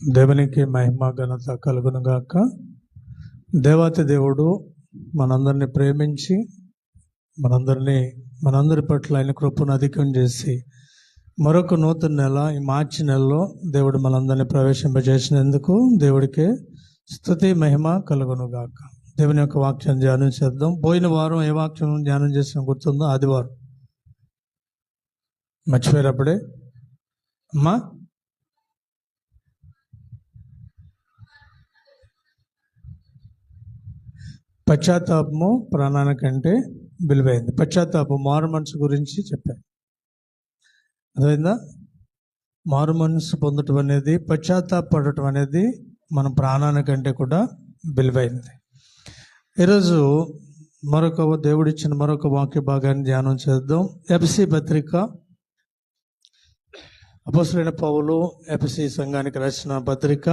దేవునికి మహిమ ఘనత కలుగును గాక. దేవాతి దేవుడు మనందరిని ప్రేమించి మనందరి పట్ల ఆయన కృపను అధికం చేసి మరొక నూతన నెల, ఈ మార్చి నెలలో దేవుడు మనందరినీ ప్రవేశింపజేసినందుకు దేవుడికే స్తుతి మహిమ కలుగును గాక. దేవుని యొక్క వాక్యం ధ్యానం చేద్దాం. పోయిన వారం ఏ వాక్యం ధ్యానం చేసిన గుర్తుందో? ఆదివారం. మర్చిపోయారప్పుడే అమ్మా? పశ్చాత్తాపము ప్రాణానికంటే విలువైంది. పశ్చాత్తాపం మారు మనసు గురించి చెప్పాను. అర్థమైందా? మారు మనసు పొందటం అనేది, పశ్చాత్తాపడటం అనేది మన ప్రాణానికంటే కూడా విలువైనది. ఈరోజు దేవుడిచ్చిన మరొక వాక్య భాగాన్ని ధ్యానం చేద్దాం. ఎఫెసీ పత్రిక, అపోస్తలుడైన పౌలు ఎఫెసీ సంఘానికి రాసిన పత్రిక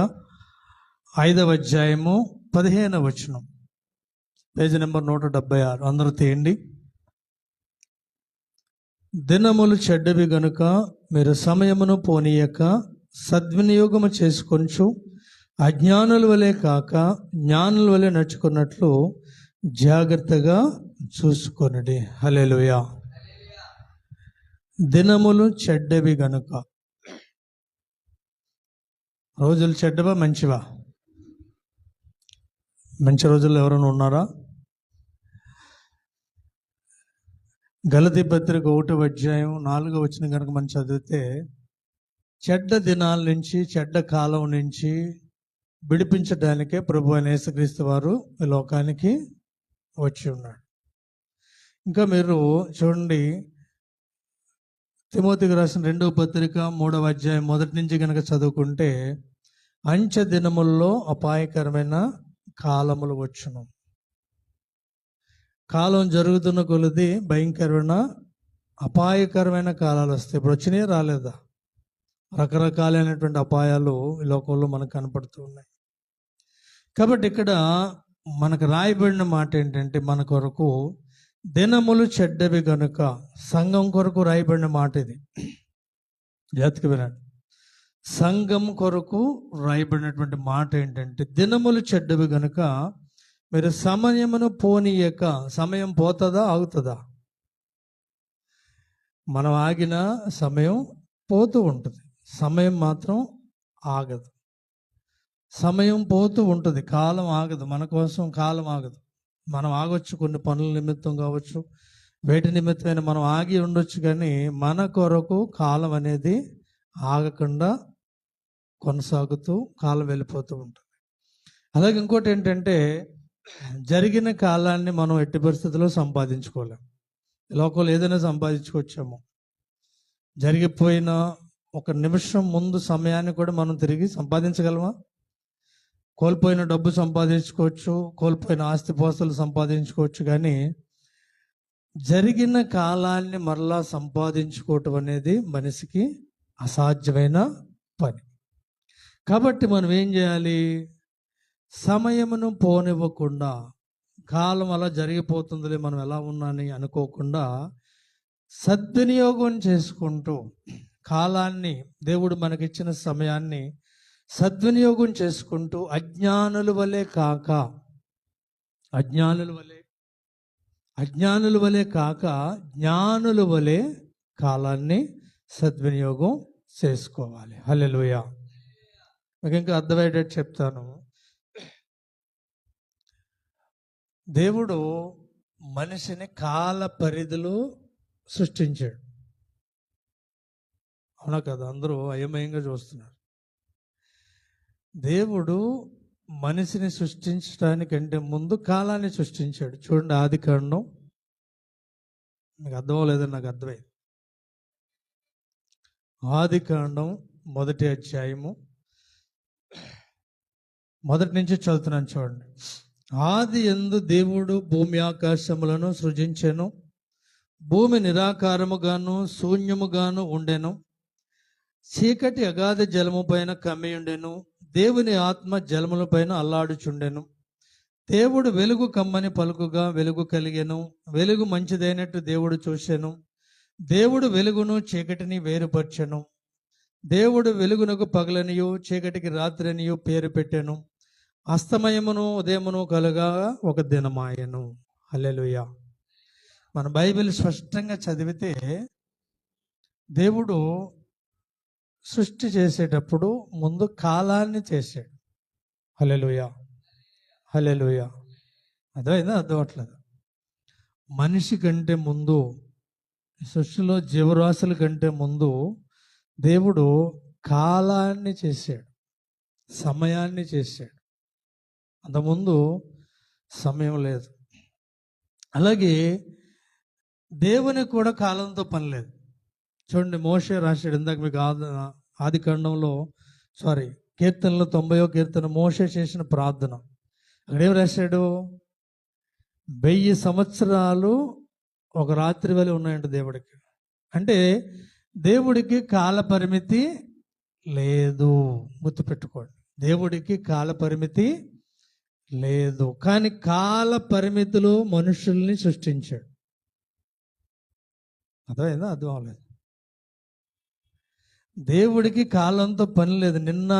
5వ అధ్యాయము 15వ వచనం, పేజీ నెంబర్ 176. అందరూ తీయండి. దినములు చెడ్డవి గనుక మీరు సమయమును పోనీయక సద్వినియోగము చేసుకొంచు అజ్ఞానుల వలె కాక జ్ఞానుల వలె నడుచుకున్నట్లు జాగ్రత్తగా చూసుకొనుడి. హల్లెలూయా. దినములు చెడ్డవి గనుక. రోజులు చెడ్డవా మంచివా? మంచి రోజుల్లో ఎవరైనా ఉన్నారా? గలతీ పత్రిక 1వ అధ్యాయం 4వ వచనం కనుక మనం చదివితే, చెడ్డ దినాల నుంచి, చెడ్డ కాలం నుంచి విడిపించడానికే ప్రభు అయిన యేసుక్రీస్తు వారు ఈ లోకానికి వచ్చి ఉన్నాడు. ఇంకా మీరు చూడండి, తిమోతికి రాసిన 2వ పత్రిక 3వ అధ్యాయం 1 నుంచి కనుక చదువుకుంటే, అంచె దినముల్లో అపాయకరమైన కాలములు వచ్చును. కాలం జరుగుతున్న కొలది భయంకరమైన అపాయకరమైన కాలాలు వస్తాయి. ఇప్పుడు వచ్చినాయి, రాలేదా? రకరకాలైనటువంటి అపాయాలు ఈ లోకంలో మనకు కనపడుతూ ఉన్నాయి. కాబట్టి ఇక్కడ మనకు రాయబడిన మాట ఏంటంటే, మన కొరకు దినములు చెడ్డవి గనుక, సంఘం కొరకు రాయబడిన మాట ఇది. జాతికి వినండి. సంఘం కొరకు రాయబడినటువంటి మాట ఏంటంటే, దినములు చెడ్డవి గనుక మీరు సమయమును పోనీయక. సమయం పోతుందా, ఆగుతుందా? మనం ఆగిన సమయం పోతూ ఉంటుంది, సమయం మాత్రం ఆగదు. సమయం పోతూ ఉంటుంది, కాలం ఆగదు. మన కోసం కాలం ఆగదు. మనం ఆగొచ్చు, కొన్ని పనుల నిమిత్తం కావచ్చు, వేటి నిమిత్తమైన మనం ఆగి ఉండొచ్చు, కానీ మన కొరకు కాలం అనేది ఆగకుండా కొనసాగుతూ కాలం వెళ్ళిపోతూ ఉంటుంది. అలాగే ఇంకోటి ఏంటంటే, జరిగిన కాలాన్ని మనం ఎట్టి పరిస్థితుల్లో సంపాదించుకోలేం. లోకంలో ఏదైనా సంపాదించుకొచ్చాము, జరిగిపోయిన ఒక నిమిషం ముందు సమయాన్ని కూడా మనం తిరిగి సంపాదించగలమా? కోల్పోయిన డబ్బు సంపాదించుకోవచ్చు, కోల్పోయిన ఆస్తిపాస్తులు సంపాదించుకోవచ్చు, కానీ జరిగిన కాలాన్ని మరలా సంపాదించుకోవటం అనేది మనిషికి అసాధ్యమైన పని. కాబట్టి మనం ఏం చేయాలి? సమయమును పోనివ్వకుండా, కాలం అలా జరిగిపోతుందిలే, మనం ఎలా ఉన్నాని అనుకోకుండా సద్వినియోగం చేసుకుంటూ, కాలాన్ని, దేవుడు మనకిచ్చిన సమయాన్ని సద్వినియోగం చేసుకుంటూ, అజ్ఞానుల వలె కాక జ్ఞానుల వలె కాలాన్ని సద్వినియోగం చేసుకోవాలి. హల్లెలూయా. మీకు ఇంకా అర్థమయ్యేటట్టు చెప్తాను. దేవుడు మనిషిని కాల పరిధిలో సృష్టించాడు. అవునా కదా? అందరూ అయోమయంగా చూస్తున్నారు. దేవుడు మనిషిని సృష్టించడానికంటే ముందు కాలాన్ని సృష్టించాడు. చూడండి, ఆదికాండం. మీకు అర్థం అవ్వలేదని నాకు అర్థమైంది. ఆదికాండం 1వ అధ్యాయము 1 నుంచి చదువుతున్నాను. చూడండి. ఆది యందు దేవుడు భూమి ఆకాశములను సృజించెను. భూమి నిరాకారముగాను శూన్యముగాను ఉండెను. చీకటి అగాధ జలము పైన కమ్మియుండెను. దేవుని ఆత్మ జలముల పైన అల్లాడుచుండెను. దేవుడు వెలుగు కమ్మని పలుకుగా వెలుగు కలిగెను. వెలుగు మంచిదైనట్టు దేవుడు చూసెను. దేవుడు వెలుగును చీకటిని వేరుపరచెను. దేవుడు వెలుగునకు పగలనియు చీకటికి రాత్రి అనియు పేరు పెట్టెను. అస్తమయమును ఉదయమును కలుగా ఒక దినమాయను. హల్లెలూయా. మన బైబిల్ స్పష్టంగా చదివితే దేవుడు సృష్టి చేసేటప్పుడు ముందు కాలాన్ని చేశాడు. హల్లెలూయా, హల్లెలూయా. అర్థమైందా? అర్థం అవట్లేదు. మనిషి కంటే ముందు, సృష్టిలో జీవరాశుల కంటే ముందు దేవుడు కాలాన్ని చేశాడు, సమయాన్ని చేశాడు. అంతకుముందు సమయం లేదు. అలాగే దేవునికి కూడా కాలంతో పని లేదు. చూడండి, మోషే రాశాడు ఇందాక మీకు ఆది కాండంలో కీర్తనలో 90వ కీర్తన మోషే చేసిన ప్రార్థన. అక్కడేం రాశాడు? 1000 సంవత్సరాలు ఒక రాత్రి వలె ఉన్నాయంట దేవుడికి. అంటే దేవుడికి కాల పరిమితి లేదు. గుర్తుపెట్టుకోండి, దేవుడికి కాల పరిమితి లేదు. కానీ కాల పరిమితులు మనుషుల్ని సృష్టించాడు. అర్థమైందా? అర్థం అవ్వలేదు. దేవుడికి కాలంతో పని లేదు. నిన్న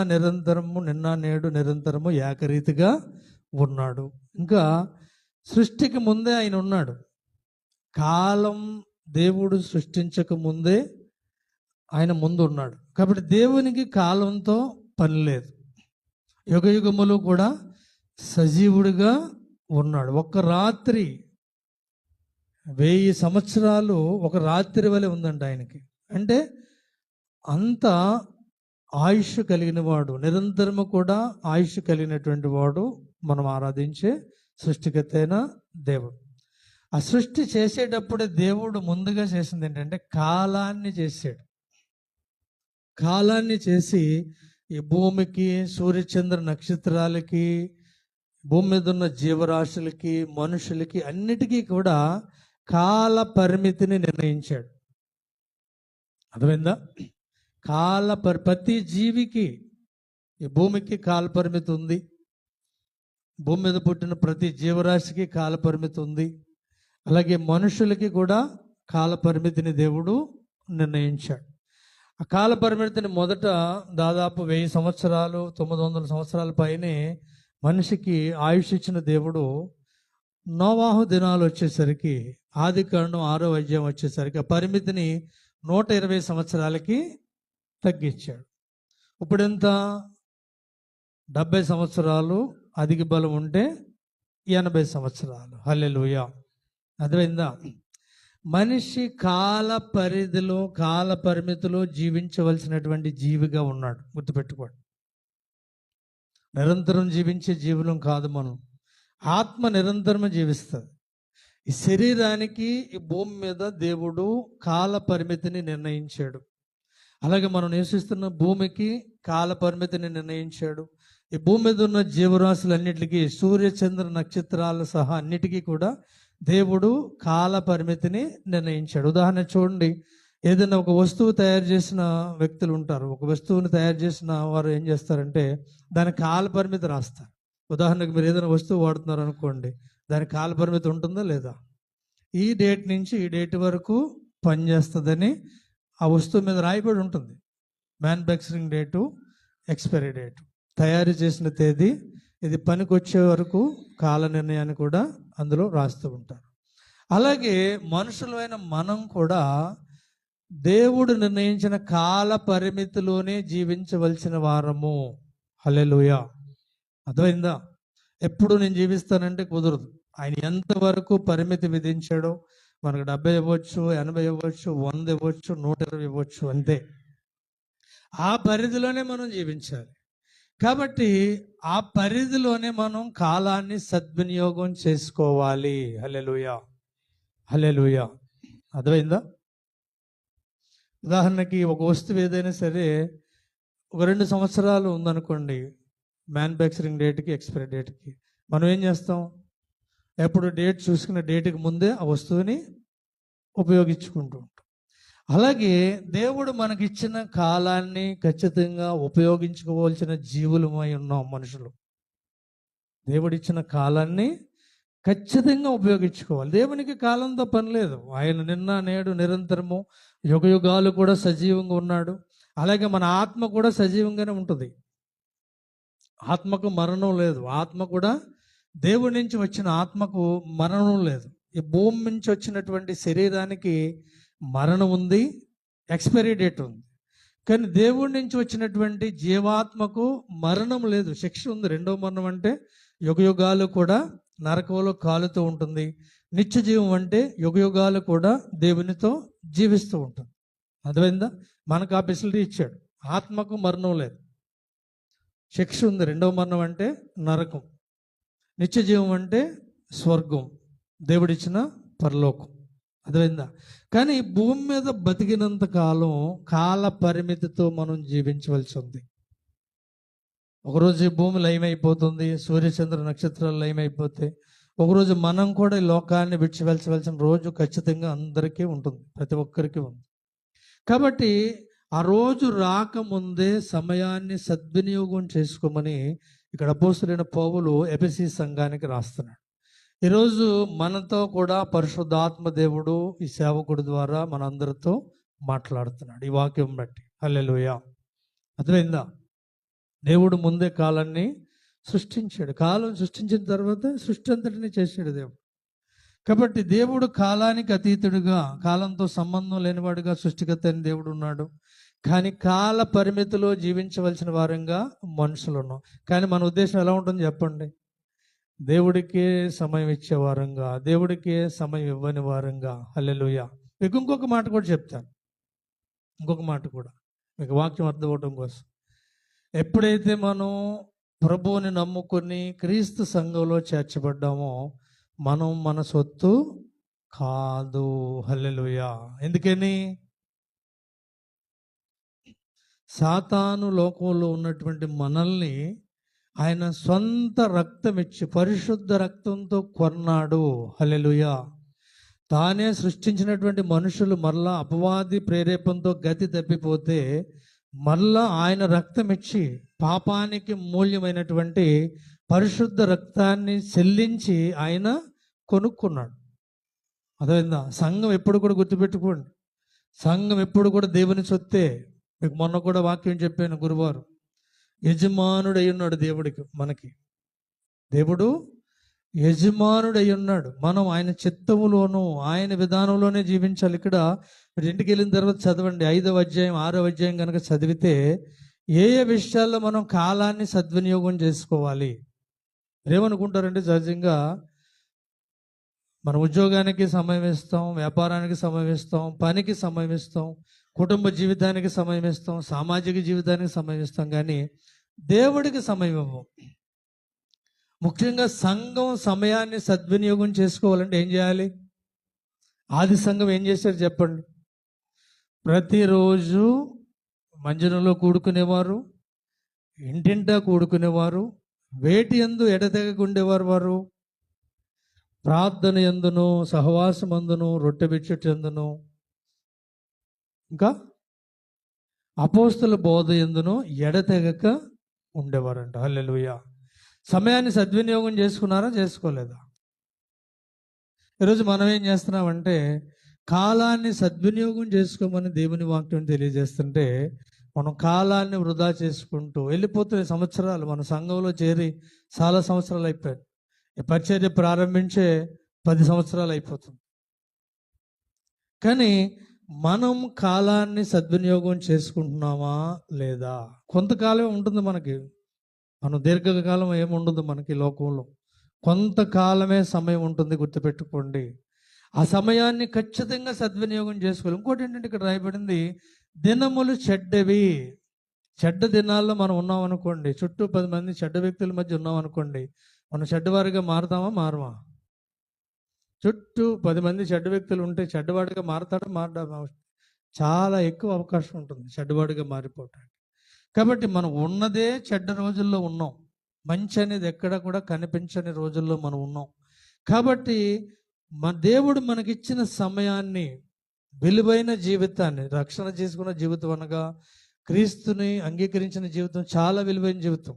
నేడు నిరంతరము ఏకరీతిగా ఉన్నాడు. ఇంకా సృష్టికి ముందే ఆయన ఉన్నాడు. కాలం దేవుడు సృష్టించక ముందే ఆయన ముందు ఉన్నాడు. కాబట్టి దేవునికి కాలంతో పని లేదు. యుగయుగములు కూడా సజీవుడిగా ఉన్నాడు. ఒక రాత్రి 1000 సంవత్సరాలు ఒక రాత్రి వలె ఉందంట ఆయనకి. అంటే అంత ఆయుష్ కలిగిన వాడు, నిరంతరము కూడా ఆయుష్ కలిగినటువంటి వాడు మనం ఆరాధించే సృష్టికర్త అయిన దేవుడు. ఆ సృష్టి చేసేటప్పుడే దేవుడు ముందుగా చేసింది ఏంటంటే కాలాన్ని చేశాడు. కాలాన్ని చేసి ఈ భూమికి, సూర్యచంద్ర నక్షత్రాలకి, భూమి మీద ఉన్న జీవరాశులకి, మనుషులకి అన్నిటికీ కూడా కాల పరిమితిని నిర్ణయించాడు. అర్థమైందా? ప్రతి జీవికి, ఈ భూమికి కాల పరిమితి ఉంది. భూమి మీద పుట్టిన ప్రతి జీవరాశికి కాల పరిమితి ఉంది. అలాగే మనుషులకి కూడా కాల పరిమితిని దేవుడు నిర్ణయించాడు. ఆ కాల పరిమితిని మొదట దాదాపు 1000 సంవత్సరాలు 900 సంవత్సరాల పైనే మనిషికి ఆయుష్ ఇచ్చిన దేవుడు నోవాహు దినాలు వచ్చేసరికి, ఆది కాండం 6వ అధ్యాయం వచ్చేసరికి ఆ పరిమితిని 120 సంవత్సరాలకి తగ్గించాడు. ఇప్పుడు ఎంత? 70 సంవత్సరాలు అధిక బలం ఉంటే 80 సంవత్సరాలు. హల్లెలూయా. అర్థమైందా? మనిషి కాల పరిధిలో, కాల పరిమితిలో జీవించవలసినటువంటి జీవిగా ఉన్నాడు. గుర్తుపెట్టుకోండి, నిరంతరం జీవించే జీవులం కాదు మనం. ఆత్మ నిరంతరం జీవిస్తుంది. ఈ శరీరానికి, ఈ భూమి మీద దేవుడు కాల పరిమితిని నిర్ణయించాడు. అలాగే మనం నివసిస్తున్న భూమికి కాల పరిమితిని నిర్ణయించాడు. ఈ భూమి మీద ఉన్న జీవరాశులన్నిటికీ, సూర్య చంద్ర నక్షత్రాలు సహా అన్నిటికీ కూడా దేవుడు కాల పరిమితిని నిర్ణయించాడు. ఉదాహరణ చూడండి, ఏదైనా ఒక వస్తువు తయారు చేసిన వ్యక్తులు ఉంటారు. ఒక వస్తువుని తయారు చేసిన వారు ఏం చేస్తారంటే దాని కాల పరిమితి రాస్తారు. ఉదాహరణకు మీరు ఏదైనా వస్తువు వాడుతున్నారు అనుకోండి, దాని కాల పరిమితి ఉంటుందా లేదా? ఈ డేట్ నుంచి ఈ డేట్ వరకు పనిచేస్తుందని ఆ వస్తువు మీద రాయబడి ఉంటుంది. మ్యానుఫ్యాక్చరింగ్ డేటు, ఎక్స్పైరీ డేటు, తయారు చేసిన తేదీ, ఇది పనికి వచ్చే వరకు కాల నిర్ణయాన్ని కూడా అందులో రాస్తూ ఉంటారు. అలాగే మనుషులైన మనం కూడా దేవుడు నిర్ణయించిన కాల పరిమితిలోనే జీవించవలసిన వారము. హల్లెలూయా. అర్థమైందా? ఎప్పుడు నేను జీవిస్తానంటే కుదరదు. ఆయన ఎంతవరకు పరిమితి విధించాడో, మనకు 70 ఇవ్వచ్చు, 80 ఇవ్వచ్చు, 100 ఇవ్వచ్చు, 120 ఇవ్వచ్చు, అంతే. ఆ పరిధిలోనే మనం జీవించాలి. కాబట్టి ఆ పరిధిలోనే మనం కాలాన్ని సద్వినియోగం చేసుకోవాలి. హల్లెలూయా, హల్లెలూయా. అర్థమైందా? ఉదాహరణకి ఒక వస్తువు ఏదైనా సరే ఒక 2 సంవత్సరాలు ఉందనుకోండి, మ్యానుఫ్యాక్చరింగ్ డేట్కి, ఎక్స్పైరీ డేట్కి, మనం ఏం చేస్తాం? ఎప్పుడు డేట్ చూసుకున్న డేట్కి ముందే ఆ వస్తువుని ఉపయోగించుకుంటూ ఉంటాం. అలాగే దేవుడు మనకిచ్చిన కాలాన్ని ఖచ్చితంగా ఉపయోగించుకోవాల్సిన జీవులమై ఉన్నాం మనుషులు. దేవుడిచ్చిన కాలాన్ని ఖచ్చితంగా ఉపయోగించుకోవాలి. దేవునికి కాలంతో పని లేదు. ఆయన నిన్న నేడు నిరంతరము యుగయుగాలు కూడా సజీవంగా ఉన్నాడు. అలాగే మన ఆత్మ కూడా సజీవంగానే ఉంటుంది. ఆత్మకు మరణం లేదు. ఆత్మ కూడా దేవుడి నుంచి వచ్చిన ఆత్మకు మరణం లేదు. ఈ భూమి నుంచి వచ్చినటువంటి శరీరానికి మరణం ఉంది, ఎక్స్పైరీ డేట్ ఉంది. కానీ దేవుడి నుంచి వచ్చినటువంటి జీవాత్మకు మరణం లేదు, శిక్ష ఉంది. రెండవ మరణం అంటే యుగయుగాలు కూడా నరకంలో కాలుతూ ఉంటుంది. నిత్య జీవం అంటే యుగయుగాలు కూడా దేవునితో జీవిస్తూ ఉంటుంది. అర్థమైందా? మనకు ఆ ఫెసిలిటీ ఇచ్చాడు. ఆత్మకు మరణం లేదు, శిక్ష ఉంది. రెండవ మరణం అంటే నరకం, నిత్య జీవం అంటే స్వర్గం, దేవుడిచ్చిన పరలోకం. అర్థమైందా? కానీ భూమి మీద బతికినంత కాలం కాల పరిమితితో మనం జీవించవలసి ఉంది. ఒకరోజు ఈ భూమి లయమైపోతుంది, సూర్యచంద్ర నక్షత్రాలు లయమైపోతే ఒకరోజు మనం కూడా ఈ లోకాన్ని విడిచివెళ్ళవలసిన రోజు ఖచ్చితంగా అందరికీ ఉంటుంది, ప్రతి ఒక్కరికి ఉంది. కాబట్టి ఆ రోజు రాకముందే సమయాన్ని సద్వినియోగం చేసుకోమని ఇక్కడ అపోస్తలుడైన పౌలు ఎఫెసీ సంఘానికి రాస్తున్నాడు. ఈరోజు మనతో కూడా పరిశుద్ధాత్మ దేవుడు ఈ సేవకుడి ద్వారా మనందరితో మాట్లాడుతున్నాడు ఈ వాక్యం బట్టి. హల్లెలూయా. అర్థమైందా? దేవుడు ముందే కాలాన్ని సృష్టించాడు. కాలం సృష్టించిన తర్వాత సృష్టి అంతటిని చేశాడు దేవుడు. కాబట్టి దేవుడు కాలానికి అతీతుడుగా, కాలంతో సంబంధం లేనివాడుగా సృష్టికర్త అయిన దేవుడు ఉన్నాడు. కానీ కాల పరిమితిలో జీవించవలసిన వారంగా మనుషులు ఉన్నాం. కానీ మన ఉద్దేశం ఎలా ఉంటుంది చెప్పండి? దేవుడికే సమయం ఇచ్చే వారంగా, దేవుడికే సమయం ఇవ్వని వారంగా. హల్లెలూయా. మీకు ఇంకొక మాట కూడా చెప్తాను, ఇంకొక మాట కూడా మీకు వాక్యం అర్థం అవడం కోసం. ఎప్పుడైతే మనం ప్రభువుని నమ్ముకొని క్రీస్తు సంఘంలో చేర్చబడ్డామో మనం మన సొత్తు కాదు. హల్లెలూయా. ఎందుకని? సాతాను లోకంలో ఉన్నటువంటి మనల్ని ఆయన సొంత రక్తం ఇచ్చి పరిశుద్ధ రక్తంతో కొన్నాడు. హల్లెలూయా. తానే సృష్టించినటువంటి మనుషులు మరలా అపవాది ప్రేరేపణతో గతి తప్పిపోతే మరలా ఆయన రక్తం ఇచ్చి పాపానికి మూల్యమైనటువంటి పరిశుద్ధ రక్తాన్ని చెల్లించి ఆయన కొనుక్కున్నాడు. అర్థమైందా? సంఘం ఎప్పుడు కూడా గుర్తుపెట్టుకోండి, సంఘం ఎప్పుడు కూడా దేవుని సొత్తే. మీకు మొన్న కూడా వాక్యం చెప్పాను, గురువారం. యజమానుడు అయి ఉన్నాడు దేవుడికి, మనకి దేవుడు యజమానుడు అయి ఉన్నాడు. మనం ఆయన చిత్తములోను ఆయన విధానంలోనే జీవించాలి. ఇక్కడ మీరు ఇంటికి వెళ్ళిన తర్వాత చదవండి, 5వ అధ్యాయం 6వ అధ్యాయం కనుక చదివితే ఏ ఏ విషయాల్లో మనం కాలాన్ని సద్వినియోగం చేసుకోవాలి. ఏమనుకుంటారంటే సహజంగా మన ఉద్యోగానికి సమయం ఇస్తాం, వ్యాపారానికి సమయం ఇస్తాం, పనికి సమయం ఇస్తాం, కుటుంబ జీవితానికి సమయం ఇస్తాం, సామాజిక జీవితానికి సమయం ఇస్తాం, కానీ దేవుడికి సమయం ఇవ్వం. ముఖ్యంగా సంఘం సమయాన్ని సద్వినియోగం చేసుకోవాలంటే ఏం చేయాలి? ఆది సంఘం ఏం చేశారు చెప్పండి? ప్రతిరోజు మంజనంలో కూడుకునేవారు, ఇంటింటా కూడుకునేవారు, వేటి యందు ఎడతెగక ఉండేవారు. వారు ప్రార్థన యందును, సహవాసమందును, రొట్టె బిచ్చటందును, ఇంకా అపోస్తల బోధ యందును ఎడతెగక ఉండేవారంట. హల్లెలూయా. సమయాన్ని సద్వినియోగం చేసుకున్నారా, చేసుకోలేదా? ఈరోజు మనం ఏం చేస్తున్నామంటే కాలాన్ని సద్వినియోగం చేసుకోమని దేవుని వాక్యం తెలియజేస్తుంటే మనం కాలాన్ని వృధా చేసుకుంటూ వెళ్ళిపోతున్న సంవత్సరాలు. మన సంఘంలో చేరి చాలా సంవత్సరాలు అయిపోయాయి. ఈ పరిచర్య ప్రారంభించే 10 సంవత్సరాలు అయిపోతుంది. కానీ మనం కాలాన్ని సద్వినియోగం చేసుకుంటున్నామా లేదా? కొంతకాలమే ఉంటుంది మనకి, మనం దీర్ఘకాలం ఏముండదు మనకి లోకంలో, కొంతకాలమే సమయం ఉంటుంది, గుర్తుపెట్టుకోండి. ఆ సమయాన్ని ఖచ్చితంగా సద్వినియోగం చేసుకోవాలి. ఇంకోటి ఏంటంటే ఇక్కడ రాయబడింది, దినములు చెడ్డవి. చెడ్డ దినాల్లో మనం ఉన్నాం అనుకోండి, చుట్టూ 10 మంది చెడ్డ వ్యక్తుల మధ్య ఉన్నాం అనుకోండి, మనం చెడ్డవారిగా మారుతామా, మారమా? చుట్టూ 10 మంది చెడ్డ వ్యక్తులు ఉంటే చెడ్డవాడిగా మారతాడా, మారడా? చాలా ఎక్కువ అవకాశం ఉంటుంది చెడ్డవాడిగా మారిపోవటానికి. కాబట్టి మనం ఉన్నదే చెడ్డ రోజుల్లో ఉన్నాం, మంచి అనేది ఎక్కడ కూడా కనిపించని రోజుల్లో మనం ఉన్నాం. కాబట్టి మన దేవుడు మనకిచ్చిన సమయాన్ని, విలువైన జీవితాన్ని, రక్షణ చేసుకున్న జీవితం అనగా క్రీస్తుని అంగీకరించిన జీవితం చాలా విలువైన జీవితం.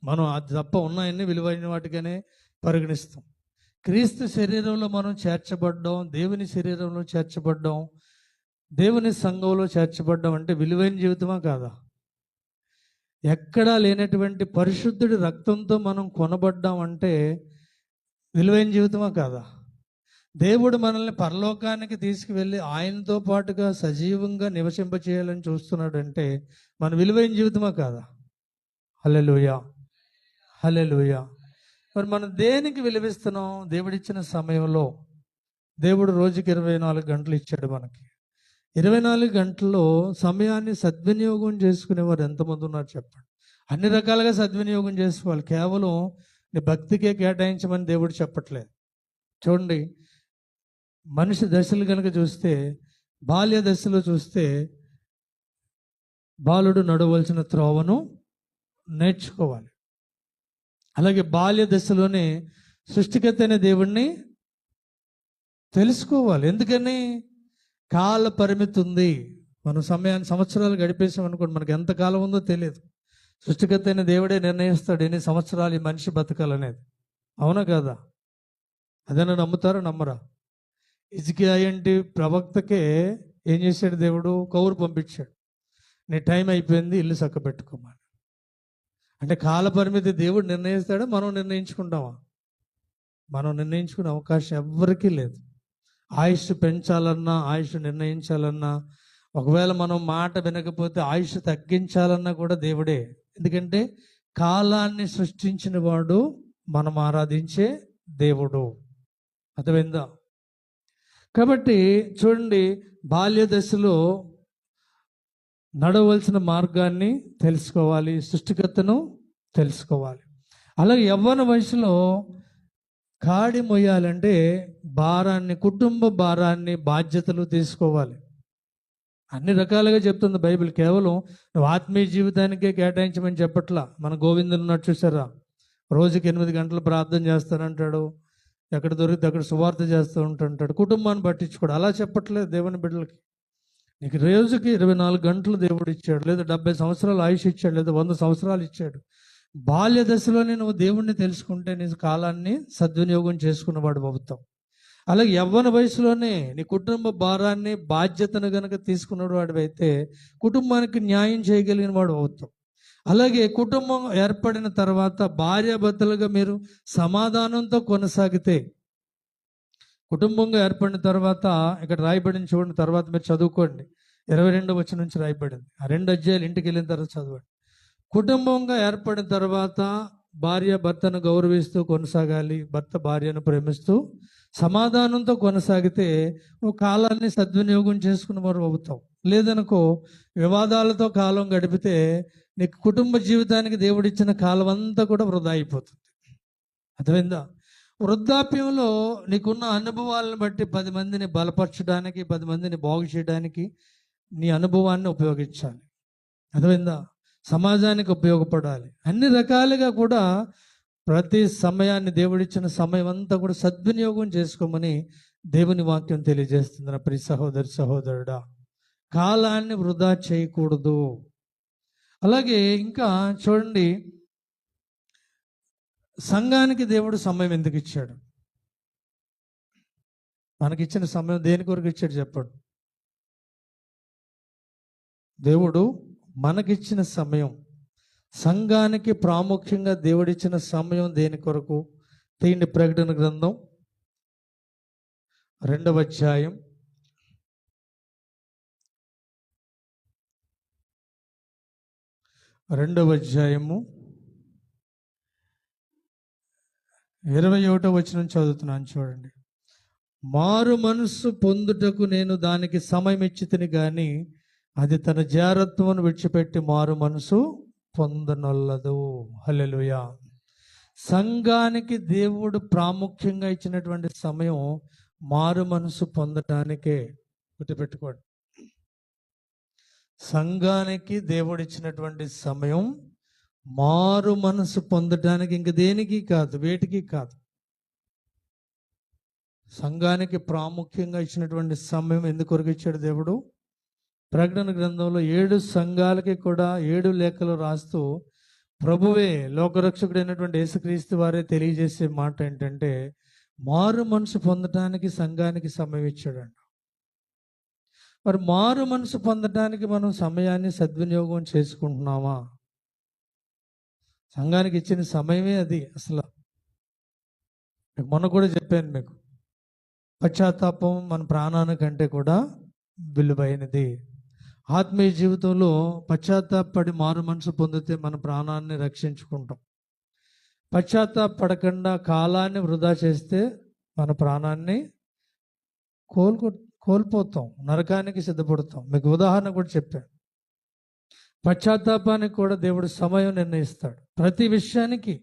మనం అది తప్ప ఉన్నాయన్ని విలువైన వాటిగానే పరిగణిస్తాం. క్రీస్తు శరీరంలో మనం చేర్చబడ్డాం, దేవుని శరీరంలో చేర్చబడ్డాం. దేవుని సంఘంలో చేర్చబడ్డం అంటే విలువైన జీవితమా కాదా? ఎక్కడా లేనటువంటి పరిశుద్ధుడి రక్తంతో మనం కొనబడ్డాం అంటే విలువైన జీవితమా కాదా? దేవుడు మనల్ని పరలోకానికి తీసుకువెళ్ళి ఆయనతో పాటుగా సజీవంగా నివసింపచేయాలని చూస్తున్నాడంటే మన విలువైన జీవితమా కాదా? హల్లెలూయా, హల్లెలూయా. మరి మనం దేనికి విలువిస్తున్నాం? దేవుడిచ్చిన సమయంలో. దేవుడు రోజుకి 24 గంటలు ఇచ్చాడు మనకి. 24 గంటల్లో సమయాన్ని సద్వినియోగం చేసుకునేవారు ఎంతమంది ఉన్నారు చెప్పండి. అన్ని రకాలుగా సద్వినియోగం చేసుకోవాలి. కేవలం నీ భక్తికే కేటాయించమని దేవుడు చెప్పట్లేదు. చూడండి, మనిషి దశలు కనుక చూస్తే, బాల్య దశలో చూస్తే బాలుడు నడవలసిన త్రోవను నేర్చుకోవాలి. అలాగే బాల్య దశలోనే సృష్టికర్త అనే దేవుణ్ణి తెలుసుకోవాలి. ఎందుకని? కాల పరిమితి ఉంది. మనం సంవత్సరాలు గడిపేసాం అనుకోండి, మనకి ఎంత కాలం ఉందో తెలియదు. సృష్టికర్త అయిన దేవుడే నిర్ణయిస్తాడు ఎన్ని సంవత్సరాలు ఈ మనిషి బతకాలనేది. అవునా కదా? అదేనా నమ్ముతారా నమ్మరా? హిజ్కియా ఏంటి, ప్రవక్తకే ఏం చేశాడు దేవుడు? కౌరు పంపించాడు, నీ టైం అయిపోయింది, ఇల్లు చక్కబెట్టుకోమని. అంటే కాల పరిమితి దేవుడు నిర్ణయిస్తాడా, మనం నిర్ణయించుకుంటామా? మనం నిర్ణయించుకునే అవకాశం ఎవ్వరికీ లేదు. ఆయుష్ పెంచాలన్నా, ఆయుష్ నిర్ణయించాలన్నా, ఒకవేళ మనం మాట వినకపోతే ఆయుష్ తగ్గించాలన్నా కూడా దేవుడే. ఎందుకంటే కాలాన్ని సృష్టించిన వాడు మనం ఆరాధించే దేవుడు. అర్థమైందా? కాబట్టి చూడండి, బాల్య దశలో నడవలసిన మార్గాన్ని తెలుసుకోవాలి, సృష్టికర్తను తెలుసుకోవాలి. అలాగే యవ్వన వయసులో కాడి మొయ్యాలంటే భారాన్ని, కుటుంబ భారాన్ని, బాధ్యతలు తీసుకోవాలి. అన్ని రకాలుగా చెప్తుంది బైబిల్. కేవలం నువ్వు ఆత్మీయ జీవితానికే కేటాయించమని చెప్పట్లా. మన గోవిందులు ఉన్నట్టు చూసారా, రోజుకి 8 గంటలు ప్రార్థన చేస్తానంటాడు, ఎక్కడ దొరికితే అక్కడ సువార్త చేస్తూ ఉంటుంటాడు, కుటుంబాన్ని పట్టించుకోడు. అలా చెప్పట్లేదు దేవుని బిడ్డలకి. నీకు రోజుకి 24 గంటలు దేవుడు ఇచ్చాడు, లేదా 70 సంవత్సరాలు ఆయుష్ ఇచ్చాడు, లేదా 100 సంవత్సరాలు ఇచ్చాడు. బాల్య దశలోనే నువ్వు దేవుణ్ణి తెలుసుకుంటే నీ కాలాన్ని సద్వినియోగం చేసుకున్నవాడు అవుతావు. అలాగే యవ్వన వయసులోనే నీ కుటుంబ భారాన్ని, బాధ్యతను గనక తీసుకున్న వాడివైతే కుటుంబానికి న్యాయం చేయగలిగిన వాడు అవుతావు. అలాగే కుటుంబం ఏర్పడిన తర్వాత భార్యాభర్తలుగా మీరు సమాధానంతో కొనసాగితే, కుటుంబంగా ఏర్పడిన తర్వాత ఇక్కడ రాయబడిన చూడండి, తర్వాత మీరు చదువుకోండి, 22వ వచనం నుంచి రాయబడింది. ఆ 2 అధ్యాయాలు ఇంటికి వెళ్ళిన తర్వాత చదవండి. కుటుంబంగా ఏర్పడిన తర్వాత భార్య భర్తను గౌరవిస్తూ కొనసాగాలి, భర్త భార్యను ప్రేమిస్తూ సమాధానంతో కొనసాగితే నువ్వు కాలాన్ని సద్వినియోగం చేసుకున్న వారు అవుతావు. లేదనుకో, వివాదాలతో కాలం గడిపితే నీకు కుటుంబ జీవితానికి దేవుడిచ్చిన కాలం అంతా కూడా వృధా అయిపోతుంది. అర్థమైందా? వృద్ధాప్యంలో నీకున్న అనుభవాలను బట్టి 10 మందిని బలపరచడానికి, 10 మందిని బాగు చేయడానికి నీ అనుభవాన్ని ఉపయోగించాలి. అర్థమైందా? సమాజానికి ఉపయోగపడాలి. అన్ని రకాలుగా కూడా ప్రతి సమయాన్ని, దేవుడిచ్చిన సమయం అంతా కూడా సద్వినియోగం చేసుకోమని దేవుని వాక్యం తెలియజేస్తుంది. నా ప్రియ సహోదరి సహోదరుడా, కాలాన్ని వృధా చేయకూడదు. అలాగే ఇంకా చూడండి, సంఘానికి దేవుడు సమయం ఎందుకు ఇచ్చాడు? మనకిచ్చిన సమయం దేని కొరకు ఇచ్చాడు చెప్పండి. దేవుడు మనకిచ్చిన సమయం, సంఘానికి ప్రాముఖ్యంగా దేవుడిచ్చిన సమయం దేని కొరకు? తీయండి, ప్రకటన గ్రంథం 2వ అధ్యాయం 21వ వచనం చదువుతున్నాను చూడండి. మారు మనస్సు పొందుటకు నేను దానికి సమయం ఇచ్చితిని గాని అది తన జారత్వమును విడిచిపెట్టి మారు మనసు పొందనొల్లదు. హల్లెలూయా. సంఘానికి దేవుడు ప్రాముఖ్యంగా ఇచ్చినటువంటి సమయం మారు మనసు పొందటానికే. గుర్తుపెట్టుకోండి, సంఘానికి దేవుడు ఇచ్చినటువంటి సమయం మారు మనసు పొందటానికి, ఇంక దేనికి కాదు, వేటికి కాదు. సంఘానికి ప్రాముఖ్యంగా ఇచ్చినటువంటి సమయం ఎందుకొరకు ఇచ్చాడు దేవుడు? ప్రకటన గ్రంథంలో 7 సంఘాలకి కూడా 7 లేఖలు రాస్తూ ప్రభువే, లోకరక్షకుడైనటువంటి యేసుక్రీస్తు వారే తెలియజేసే మాట ఏంటంటే, మారు మనసు పొందటానికి సంఘానికి సమయం ఇచ్చాడంట. మరి మారు మనసు పొందడానికి మనం సమయాన్ని సద్వినియోగం చేసుకుంటున్నామా? సంఘానికి ఇచ్చిన సమయమే అది. అసలు మొన్న కూడా చెప్పాను మీకు, పశ్చాత్తాపం మన ప్రాణానికంటే కూడా విలువైనది. ఆత్మీయ జీవితంలో పశ్చాత్తాపడి మారు మనసు పొందితే మన ప్రాణాన్ని రక్షించుకుంటాం. పశ్చాత్తాపడకుండా కాలాన్ని వృధా చేస్తే మన ప్రాణాన్ని కోల్పోతాం, నరకానికి సిద్ధపడతాం. మీకు ఉదాహరణ కూడా చెప్పాను. పశ్చాత్తాపానికి కూడా దేవుడు సమయం నిర్ణయిస్తాడు. ప్రతి విషయానికి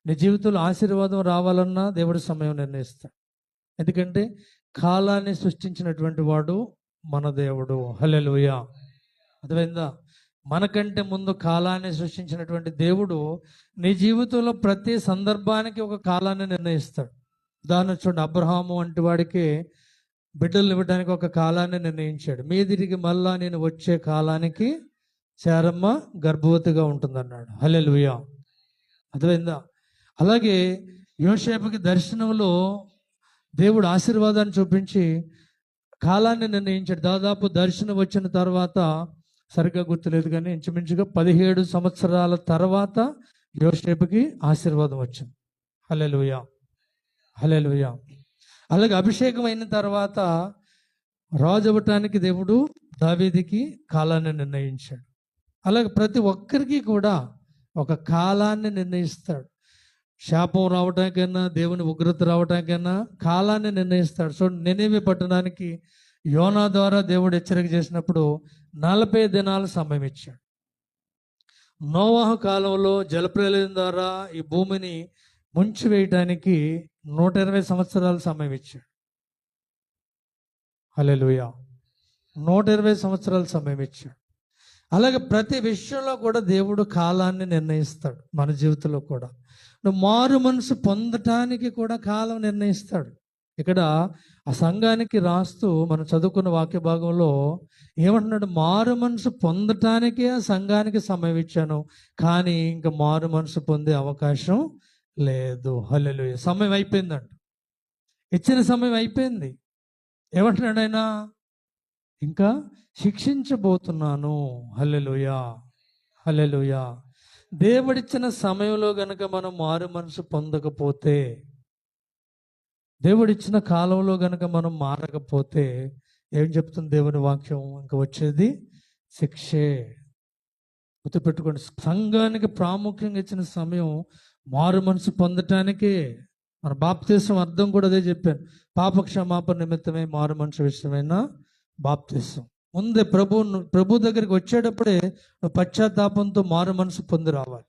నీ జీవితంలో ఆశీర్వాదం రావాలన్నా దేవుడు సమయం నిర్ణయిస్తాడు. ఎందుకంటే కాలాన్ని సృష్టించినటువంటి వాడు మన దేవుడు. హల్లెలూయా. అర్థమైందా? మనకంటే ముందు కాలాన్ని సృష్టించినటువంటి దేవుడు నీ జీవితంలో ప్రతి సందర్భానికి ఒక కాలాన్ని నిర్ణయిస్తాడు. ఉదాహరణ చూడండి, అబ్రహాము వంటి వాడికి బిడ్డలు ఇవ్వడానికి ఒక కాలాన్ని నిర్ణయించాడు. మీదిరికి మళ్ళా నేను వచ్చే కాలానికి శారమ్మ గర్భవతిగా ఉంటుందన్నాడు. హల్లెలూయా. అర్థమైందా? అలాగే యోసేపుకి దర్శనంలో దేవుడు ఆశీర్వాదాన్ని చూపించి కాలాన్ని నిర్ణయించాడు. దాదాపు దర్శనం వచ్చిన తర్వాత, సరిగ్గా గుర్తులేదు కానీ ఇంచుమించుగా 17 సంవత్సరాల తర్వాత యోసేపుకి ఆశీర్వాదం వచ్చింది. హల్లెలూయా, హల్లెలూయా. అలాగే అభిషేకం అయిన తర్వాత రాజు అవ్వటానికి దేవుడు దావీదుకి కాలాన్ని నిర్ణయించాడు. అలాగే ప్రతి ఒక్కరికి కూడా ఒక కాలాన్ని నిర్ణయిస్తాడు. శాపం రావటానికైనా, దేవుని ఉగ్రత రావటానికైనా కాలాన్ని నిర్ణయిస్తాడు. సో నినివే పట్టణానికి యోనా ద్వారా దేవుడు హెచ్చరిక చేసినప్పుడు 40 దినాల సమయం ఇచ్చాడు. నోవాహు కాలంలో జలప్రలయం ద్వారా ఈ భూమిని ముంచివేయటానికి 120 సంవత్సరాల సమయం ఇచ్చాడు. హల్లెలూయా. 120 సంవత్సరాల సమయం ఇచ్చాడు. అలాగే ప్రతి విషయంలో కూడా దేవుడు కాలాన్ని నిర్ణయిస్తాడు. మన జీవితంలో కూడా నువ్వు మారు మనసు పొందటానికి కూడా కాలం నిర్ణయిస్తాడు. ఇక్కడ ఆ సంఘానికి రాస్తూ మనం చదువుకున్న వాక్య భాగంలో ఏమంటున్నాడు? మారు మనసు పొందటానికే ఆ సంఘానికి సమయం ఇచ్చాను, కానీ ఇంకా మారు మనసు పొందే అవకాశం లేదు. హల్లెలూయా. సమయం అయిపోయిందంట, ఇచ్చిన సమయం అయిపోయింది. ఏమంటున్నాడు ఆయన? ఇంకా శిక్షించబోతున్నాను. హల్లెలూయా, హల్లెలూయా. దేవుడిచ్చిన సమయంలో గనక మనం మారు మనసు పొందకపోతే, దేవుడిచ్చిన కాలంలో గనక మనం మారకపోతే ఏం చెప్తుంది దేవుని వాక్యం? ఇంకా వచ్చేది శిక్షే. గుర్తుపెట్టుకోండి, సంఘానికి ప్రాముఖ్యంగా ఇచ్చిన సమయం మారు మనసు పొందటానికే. మన బాప్తీసం అర్థం కూడా అదే చెప్పాను. పాప క్షమాపణ నిమిత్తమే మారు మనసు విషయమైన బాప్తీసం. ముందే ప్రభు దగ్గరికి వచ్చేటప్పుడే నువ్వు పశ్చాత్తాపంతో మారు మనసు పొంది రావాలి.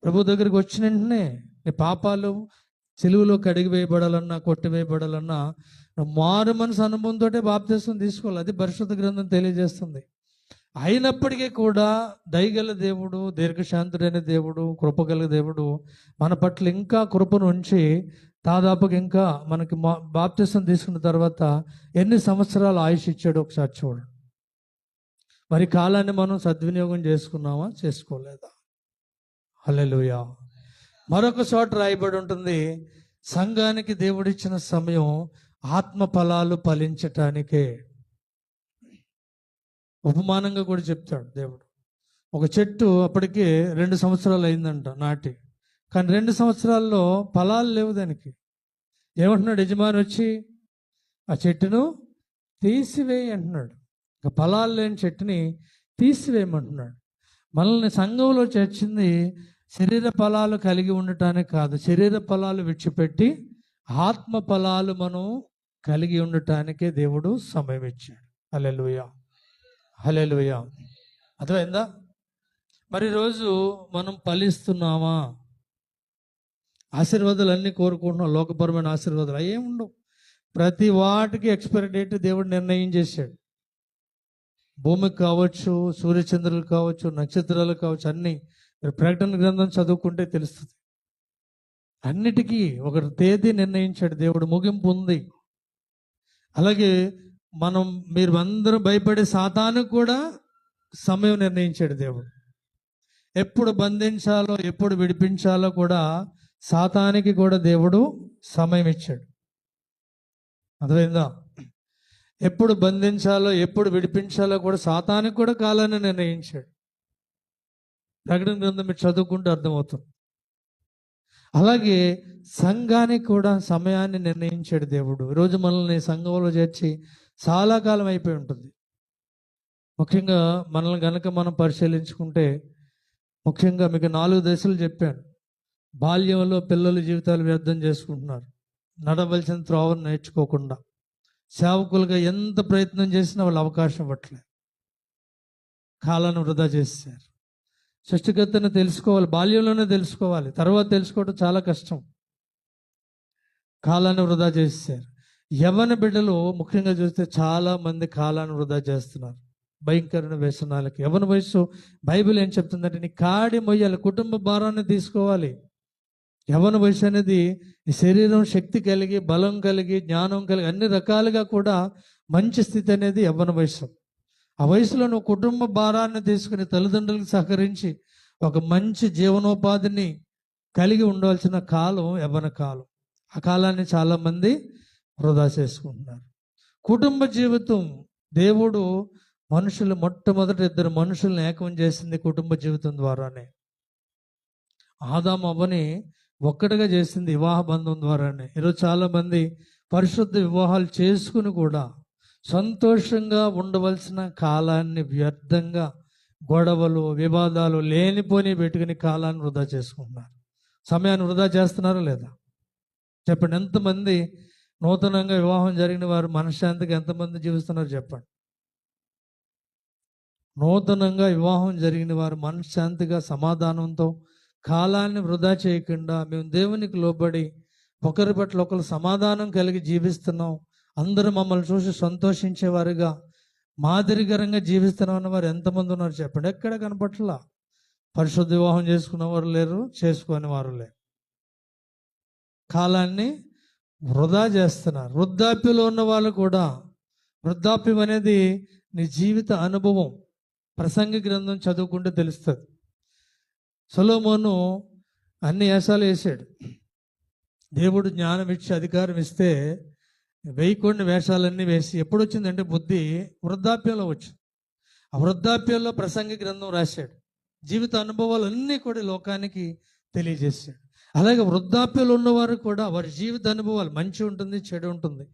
ప్రభు దగ్గరికి వచ్చిన వెంటనే నీ పాపాలు సిలువలో కడిగి వేయబడాలన్నా, కొట్టివేయబడాలన్నా నువ్వు మారు మనసు అనుభవంతో బాప్తీసం తీసుకోవాలి. అది పరిశుద్ధ గ్రంథం తెలియజేస్తుంది. అయినప్పటికీ కూడా దయగల దేవుడు, దీర్ఘశాంతుడైన దేవుడు, కృపగల దేవుడు మన పట్ల ఇంకా కృపను ఉంచి దాదాపుగా ఇంకా మనకి బాప్తిసం తీసుకున్న తర్వాత ఎన్ని సంవత్సరాలు ఆయుష్ ఇచ్చాడో ఒకసారి చూడండి. మరి కాలాన్ని మనం సద్వినియోగం చేసుకున్నామా, చేసుకోలేదా? హల్లెలూయా. మరొక చోట రాయబడి ఉంటుంది, సంఘానికి దేవుడిచ్చిన సమయం ఆత్మ ఫలాలు ఫలించటానికే. ఉపమానంగా కూడా చెప్తాడు దేవుడు. ఒక చెట్టు అప్పటికే 2 సంవత్సరాలు అయిందంట నాటి, కానీ 2 సంవత్సరాల్లో ఫలాలు లేవు దానికి. ఏమంటున్నాడు యజమాని వచ్చి? ఆ చెట్టును తీసివేయి అంటున్నాడు. ఇంకా ఫలాలు లేని చెట్టుని తీసివేయమంటున్నాడు. మనల్ని సంఘంలో చేర్చింది శరీర ఫలాలు కలిగి ఉండటానికి కాదు, శరీర ఫలాలు విడిచిపెట్టి ఆత్మ ఫలాలు మనం కలిగి ఉండటానికే దేవుడు సమయం ఇచ్చాడు. హల్లెలూయా, హల్లెలూయా. అర్థమైందా? మరి రోజు మనం ఫలిస్తున్నామా? ఆశీర్వాదాలు అన్నీ కోరుకుంటున్నాం, లోకపరమైన ఆశీర్వాదాలు అవి ఏమి ఉండవు. ప్రతి వాటికి ఎక్స్పైరీ డేట్ దేవుడు నిర్ణయం చేశాడు. భూమికి కావచ్చు, సూర్యచంద్రులు కావచ్చు, నక్షత్రాలు కావచ్చు, అన్నీ ప్రకటన గ్రంథం చదువుకుంటే తెలుస్తుంది. అన్నిటికీ ఒక తేదీ నిర్ణయించాడు దేవుడు, ముగింపు ఉంది. అలాగే మీరు అందరూ భయపడే సాతానుకు కూడా సమయం నిర్ణయించాడు దేవుడు. ఎప్పుడు బంధించాలో, ఎప్పుడు విడిపించాలో కూడా సాతానికి కూడా దేవుడు సమయం ఇచ్చాడు. అర్థమైందా? ఎప్పుడు బంధించాలో ఎప్పుడు విడిపించాలో కూడా సాతానికి కూడా కాలాన్ని నిర్ణయించాడు. ప్రకటన గ్రంథం మీరు చదువుకుంటే అర్థమవుతుంది. అలాగే సంఘానికి కూడా సమయాన్ని నిర్ణయించాడు దేవుడు. ఈరోజు మనల్ని సంఘంలో చేర్చి చాలా కాలం అయిపోయి ఉంటుంది. ముఖ్యంగా మనల్ని గనక మనం పరిశీలించుకుంటే, ముఖ్యంగా మీకు 4 దశలు చెప్పాను. బాల్యంలో పిల్లల జీవితాలు వ్యర్థం చేసుకుంటున్నారు, నడవలసిన త్రోవను నేర్చుకోకుండా. సేవకులుగా ఎంత ప్రయత్నం చేసినా వాళ్ళు అవకాశం ఇవ్వట్లేదు, కాలాన్ని వృధా చేశారు. సృష్టికర్తను తెలుసుకోవాలి, బాల్యంలోనే తెలుసుకోవాలి, తర్వాత తెలుసుకోవడం చాలా కష్టం. కాలాన్ని వృధా చేశారు. యవ్వన బిడ్డలు ముఖ్యంగా చూస్తే చాలా మంది కాలాన్ని వృధా చేస్తున్నారు భయంకరమైన వ్యసనాలకి. యవ్వన వయసు బైబిల్ ఏం చెప్తుందంటే, నీ కాడి మొయ్యాలి, కుటుంబ భారాన్ని తీసుకోవాలి. యవ్వన వయసు అనేది ఈ శరీరం శక్తి కలిగి, బలం కలిగి, జ్ఞానం కలిగి, అన్ని రకాలుగా కూడా మంచి స్థితి అనేది యవ్వన వయసు. ఆ వయసులో నువ్వు కుటుంబ భారాన్ని తీసుకుని తల్లిదండ్రులకు సహకరించి ఒక మంచి జీవనోపాధిని కలిగి ఉండవలసిన కాలం యవ్వన కాలం. ఆ కాలాన్ని చాలామంది వృధా చేసుకుంటున్నారు. కుటుంబ జీవితం, దేవుడు మనుషులు మొట్టమొదటి 2 మనుషులను ఏకం చేసింది కుటుంబ జీవితం ద్వారానే. ఆదాము అవ్వని ఒక్కటిగా చేసింది వివాహ బంధం ద్వారానే. ఈరోజు చాలామంది పరిశుద్ధ వివాహాలు చేసుకుని కూడా సంతోషంగా ఉండవలసిన కాలాన్ని వ్యర్థంగా గొడవలు, వివాదాలు లేనిపోని పెట్టుకుని కాలాన్ని వృధా చేసుకుంటున్నారు. సమయాన్ని వృధా చేస్తున్నారా లేదా చెప్పండి. ఎంతమంది నూతనంగా వివాహం జరిగిన వారు మనశ్శాంతిగా ఎంతమంది జీవిస్తున్నారు చెప్పండి. నూతనంగా వివాహం జరిగిన వారు మనశ్శాంతిగా, సమాధానంతో, కాలాన్ని వృధా చేయకుండా, మేము దేవునికి లోబడి ఒకరి పట్ల ఒకరు సమాధానం కలిగి జీవిస్తున్నాం, అందరూ మమ్మల్ని చూసి సంతోషించేవారుగా, మాదిరికరంగా జీవిస్తున్నాం అన్నవారు ఎంతమంది ఉన్నారు చెప్పండి. ఎక్కడ కనపట్లా. పరిశుద్ధ వివాహం చేసుకున్నవారు లేరు, చేసుకునే వారు లేరు. కాలాన్ని వృధా చేస్తున్నారు. వృద్ధాప్యంలో ఉన్న వాళ్ళు కూడా, వృద్ధాప్యం అనేది నీ జీవిత అనుభవం. ప్రసంగి గ్రంథం చదువుకుంటే తెలుస్తుంది. సొలొమోను అన్ని వేషాలు వేసాడు. దేవుడు జ్ఞానం ఇచ్చి అధికారం ఇస్తే వేయకుండా వేషాలన్నీ వేసి ఎప్పుడు వచ్చిందంటే బుద్ధి వృద్ధాప్యంలో వచ్చింది. ఆ వృద్ధాప్యంలో ప్రసంగి గ్రంథం రాశాడు. జీవిత అనుభవాలు అన్నీ కూడా లోకానికి తెలియజేశాడు. అలాగే వృద్ధాప్యంలో ఉన్నవారు కూడా వారి జీవిత అనుభవాలు, మంచి ఉంటుంది, చెడు ఉంటుంది,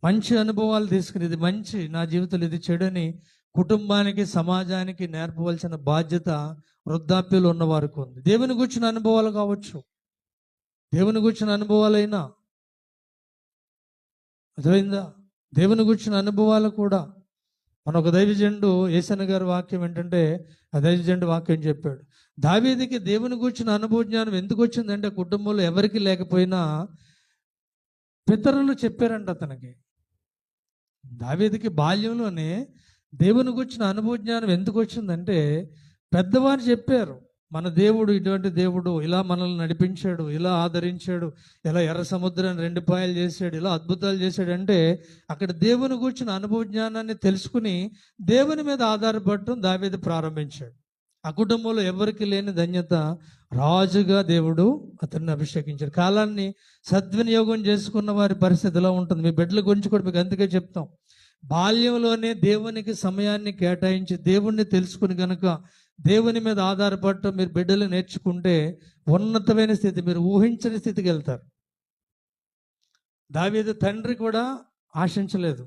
మంచి అనుభవాలు తీసుకుని ఇది మంచి, నా జీవితంలో ఇది చెడుని కుటుంబానికి, సమాజానికి నేర్పవలసిన బాధ్యత వృద్ధాప్యంలో ఉన్నవారికి ఉంది. దేవుని గురించిన అనుభవాలు కావచ్చు, దేవుని గురించిన అనుభవాలైనా అర్థమైందా, దేవుని గురించిన అనుభవాలు కూడా. మన ఒక దైవజనుడు యేసన్న గారి వాక్యం ఏంటంటే, ఆ దైవజనుడు వాక్యం చెప్పాడు, దావీదుకి దేవుని గురించిన అనుభవ జ్ఞానం ఎందుకు వచ్చిందంటే, కుటుంబంలో ఎవరికి లేకపోయినా పితరులు చెప్పారంట అతనికి. దావీదుకి బాల్యంలోనే దేవుని గురించిన అనుభవ జ్ఞానం ఎందుకు వచ్చిందంటే, పెద్దవారు చెప్పారు, మన దేవుడు ఇటువంటి దేవుడు, ఇలా మనల్ని నడిపించాడు, ఇలా ఆదరించాడు, ఇలా ఎర్ర సముద్రాన్ని 2 పాయలు చేశాడు, ఇలా అద్భుతాలు చేశాడు. అంటే అక్కడ దేవుని గురించిన అనుభవ జ్ఞానాన్ని తెలుసుకుని దేవుని మీద ఆధారపడటం దావీదు ప్రారంభించాడు. ఆ కుటుంబంలో ఎవరికి లేని ధన్యత, రాజుగా దేవుడు అతన్ని అభిషేకించాడు. కాలాన్ని సద్వినియోగం చేసుకున్న వారి పరిస్థితి ఎలా ఉంటుంది. మీ బిడ్డల గురించి కూడా మీకు అందుకే చెప్తాం. బాల్యంలోనే దేవునికి సమయాన్ని కేటాయించి దేవుణ్ణి తెలుసుకుని గనుక దేవుని మీద ఆధారపడటం మీరు బిడ్డలు నేర్చుకుంటే ఉన్నతమైన స్థితి, మీరు ఊహించని స్థితికి వెళ్తారు. దావీదు తండ్రి కూడా ఆశించలేదు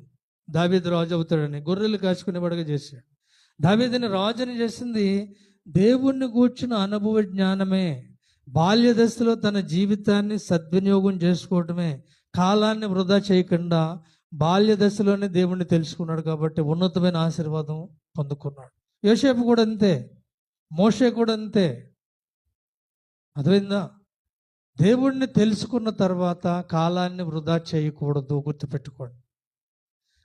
దావీదు రాజు అవుతాడని, గొర్రెలు కాచుకునేవాడుగా చేశాడు. దావీదుని రాజుని చేసింది దేవుణ్ణి కూర్చున్న అనుభవ జ్ఞానమే. బాల్య దశలో తన జీవితాన్ని సద్వినియోగం చేసుకోవటమే, కాలాన్ని వృధా చేయకుండా బాల్య దశలోనే దేవుణ్ణి తెలుసుకున్నాడు కాబట్టి ఉన్నతమైన ఆశీర్వాదం పొందుకున్నాడు. యోసేపు కూడా అంతే, మోషే కూడా అంతే. అర్థమైందా? దేవుణ్ణి తెలుసుకున్న తర్వాత కాలాన్ని వృధా చేయకూడదు, గుర్తుపెట్టుకోండి.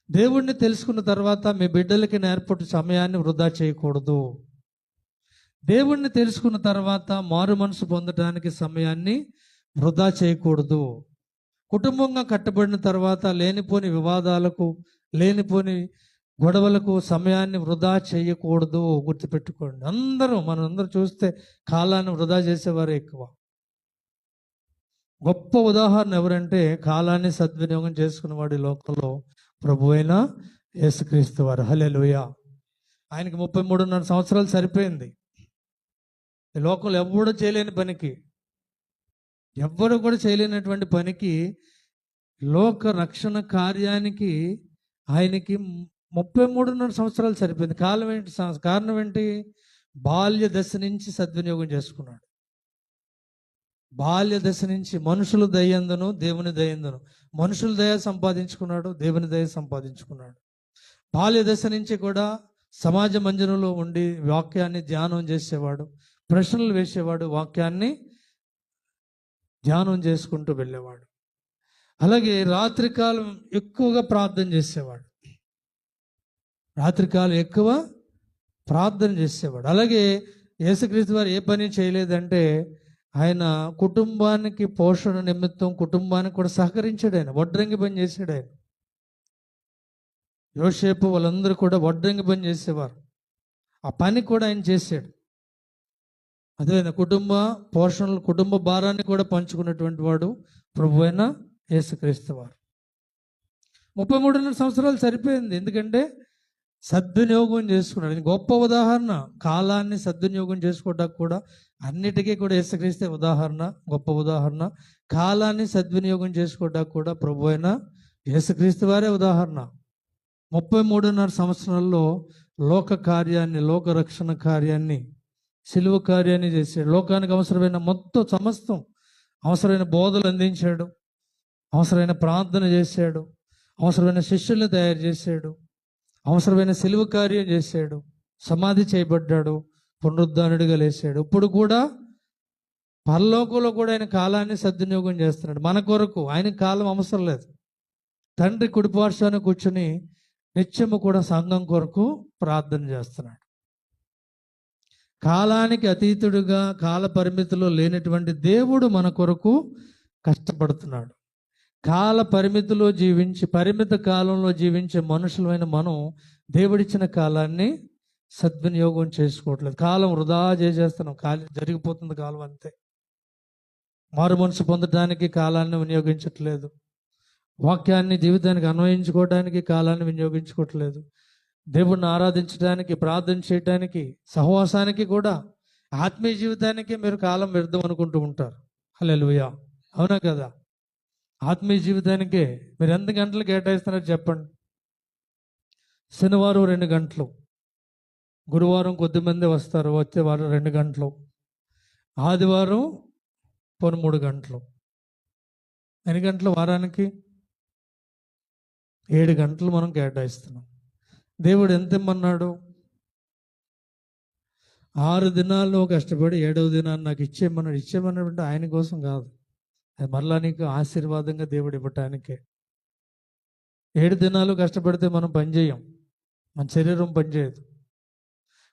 దేవుణ్ణి తెలుసుకున్న తర్వాత మీ బిడ్డలకి నేర్పటి సమయాన్ని వృధా చేయకూడదు. దేవుణ్ణి తెలుసుకున్న తర్వాత మారు మనసు పొందడానికి సమయాన్ని వృధా చేయకూడదు. కుటుంబంగా కట్టబడిన తర్వాత లేనిపోని వివాదాలకు, లేనిపోని గొడవలకు సమయాన్ని వృధా చేయకూడదు, గుర్తుపెట్టుకోండి. మనందరూ చూస్తే కాలాన్ని వృధా చేసేవారు ఎక్కువ. గొప్ప ఉదాహరణ ఎవరంటే, కాలాన్ని సద్వినియోగం చేసుకునేవాడు ఈ లోకంలో ప్రభు అయిన యేసుక్రీస్తు వారు. హల్లెలూయా. ఆయనకి 33.5 సంవత్సరాలు సరిపోయింది. ఈ లోకంలో ఎవ్వడూ చేయలేని పనికి, ఎవ్వరు కూడా చేయలేనటువంటి పనికి, లోక రక్షణ కార్యానికి ఆయనకి 33.5 సంవత్సరాలు సరిపోయింది. కారణం ఏంటి? బాల్య దశ నుంచి సద్వినియోగం చేసుకున్నాడు. బాల్య దశ నుంచి మనుషుల దయందును దేవుని దయందును, మనుషుల దయ సంపాదించుకున్నాడు, దేవుని దయ సంపాదించుకున్నాడు. బాల్య దశ నుంచి కూడా సమాజ మందిరంలో ఉండి వాక్యాన్ని ధ్యానం చేసేవాడు, ప్రశ్నలు వేసేవాడు, వాక్యాన్ని ధ్యానం చేసుకుంటూ వెళ్ళేవాడు. అలాగే రాత్రికాలం ఎక్కువగా ప్రార్థన చేసేవాడు, రాత్రికాలం ఎక్కువ ప్రార్థన చేసేవాడు. అలాగే యేసుక్రీస్తు వారు ఏ పని చేయలేదంటే, ఆయన కుటుంబానికి పోషణ నిమిత్తం కుటుంబానికి కూడా సహకరించాడు. ఆయన వడ్రంగి పని చేశాడు. ఆయన యోసేపు వాళ్ళందరూ కూడా వడ్రంగి పని చేసేవారు, ఆ పని కూడా ఆయన చేశాడు. అదే కుటుంబ పోషణలు, కుటుంబ భారాన్ని కూడా పంచుకున్నటువంటి వాడు ప్రభు అయిన యేసుక్రీస్తు వారు. 33.5 సంవత్సరాలు సరిపోయింది, ఎందుకంటే సద్వినియోగం చేసుకున్నాడు. ఇది గొప్ప ఉదాహరణ. కాలాన్ని సద్వినియోగం చేసుకోవడానికి కూడా అన్నిటికీ కూడా యేసుక్రీస్తే ఉదాహరణ, గొప్ప ఉదాహరణ. కాలాన్ని సద్వినియోగం చేసుకోవడానికి కూడా ప్రభు అయిన యేసుక్రీస్తు వారే ఉదాహరణ. 33.5 సంవత్సరాల్లో లోక కార్యాన్ని, లోక రక్షణ కార్యాన్ని, సిలువ కార్యాన్ని చేశాడు. లోకానికి అవసరమైన మొత్తం సమస్తం, అవసరమైన బోధలు అందించాడు, అవసరమైన ప్రార్థన చేశాడు, అవసరమైన శిష్యుల్ని తయారు చేశాడు, అవసరమైన సిలువ కార్యం చేశాడు, సమాధి చేయబడ్డాడు, పునరుద్ధానుడిగా లేచాడు. ఇప్పుడు కూడా పరలోకంలో కూడా ఆయన కాలాన్ని సద్వినియోగం చేస్తున్నాడు మన కొరకు. ఆయనకు కాలం అవసరం లేదు. తండ్రి కుడిపార్శ్వాన కూర్చుని నిత్యము కూడా సంఘం కొరకు ప్రార్థన చేస్తున్నాడు. కాలానికి అతీతుడుగా, కాల పరిమితిలో లేనటువంటి దేవుడు మన కొరకు కష్టపడుతున్నాడు. కాల పరిమితిలో జీవించి, పరిమిత కాలంలో జీవించే మనుషులమైన మనం దేవుడిచ్చిన కాలాన్ని సద్వినియోగం చేసుకోవట్లేదు. కాలం వృధా చేసేస్తున్నాం, జరిగిపోతుంది కాలం అంతే. మారు మనసు పొందడానికి కాలాన్ని వినియోగించట్లేదు, వాక్యాన్ని జీవితానికి అన్వయించుకోవడానికి కాలాన్ని వినియోగించుకోవట్లేదు, దేవుణ్ణి ఆరాధించడానికి, ప్రార్థన చేయడానికి, సహవాసానికి కూడా, ఆత్మీయ జీవితానికి మీరు కాలం వ్యర్థం అనుకుంటూ ఉంటారు. హల్లెలూయా, అవునా కదా? ఆత్మీయ జీవితానికే మీరు ఎంత గంటలు కేటాయిస్తున్నారో చెప్పండి. శనివారం 2 గంటలు, గురువారం కొద్దిమంది వస్తారు, వచ్చే వారం 2 గంటలు, ఆదివారం 3 గంటలు. ఎన్ని గంటలు వారానికి? 7 గంటలు మనం కేటాయిస్తున్నాం. దేవుడు ఎంత ఇమ్మన్నాడు? 6 దినాల్లో కష్టపడి 7వ దినాన్ని నాకు ఇచ్చేయమన్నాడు. ఇచ్చేయమన్నాడు ఆయన కోసం కాదు, అది మరలా నీకు ఆశీర్వాదంగా దేవుడు ఇవ్వటానికే. 7 దినాలు కష్టపడితే మనం పనిచేయం, మన శరీరం పనిచేయదు.